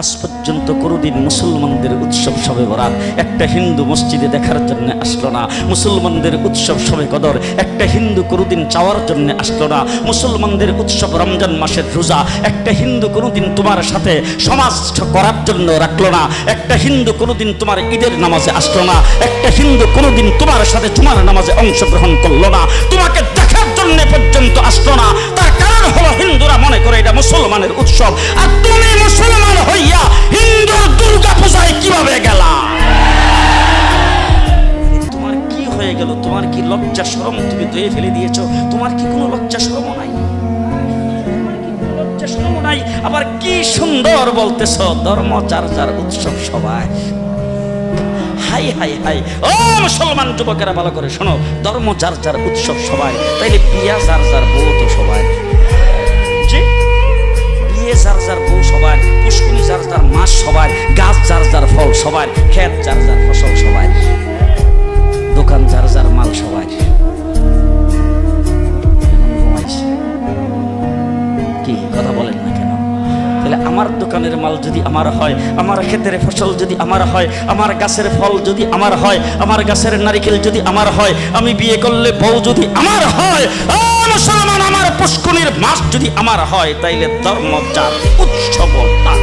আজ পর্যন্ত কোনোদিন মুসলমানদের উৎসব শবে বরাত একটা হিন্দু মসজিদে দেখার জন্য আসলো না। মুসলমানদের উৎসব শবে কদর একটা হিন্দু কোনোদিন চাওয়ার জন্য আসলো না। মুসলমানদের উৎসব রমজান মাসের রোজা একটা হিন্দু কোনোদিন তোমার সাথে সমাজ করার জন্য রাখলো না। একটা হিন্দু কোনোদিন তোমার ঈদের নামাজে আসলো না। একটা হিন্দু কোনোদিন তোমার সাথে জুমার নামাজে অংশগ্রহণ করলো না, তোমাকে দেখার জন্য পর্যন্ত আসলো না। তার কারণ হলো হিন্দুরা মনে করে এটা মুসলমানের উৎসব, আর তুমি মুসলমান হইয়া হিন্দুর দুর্গা পূজায় কিভাবে গেলা? তোমার কি হয়ে গেল? তোমার কি লজ্জা শরম তুমি ধুয়ে ফেলে দিয়েছো? তোমার কি কোনো লজ্জা শরম নাই? লজ্জা শরম নাই? আবার কি সুন্দর বলতেছ ধর্ম যার যার উৎসব সবাই। হাই হাই হাই, ও মুসলমান যুবকেরা ভালো করে শোনো, ধর্ম যার যার উৎসব সবাই, তাইলে বিয়া যার যার বউ তো সবাই। জি, বিয়ে যার যার বউ সবাই, পুষ্কুনি যার যার মাস সবাই, গাছ যার যার ফল সবাই, ক্ষেত যার যার ফসল সবাই, দোকান যার যার মাল সবাই। কি কথা বলেন না কেন? তাহলে আমার দোকানের মাল যদি আমার হয়, আমার ক্ষেতের ফসল যদি আমার হয়, আমার গাছের ফল যদি আমার হয়, আমার গাছের নারিকেল যদি আমার হয়, আমি বিয়ে করলে বউ যদি আমার হয়, মুসলমান আমার পুষ্কুনির মাস যদি আমার হয়, তাইলে ধর্ম যার উৎসব তার।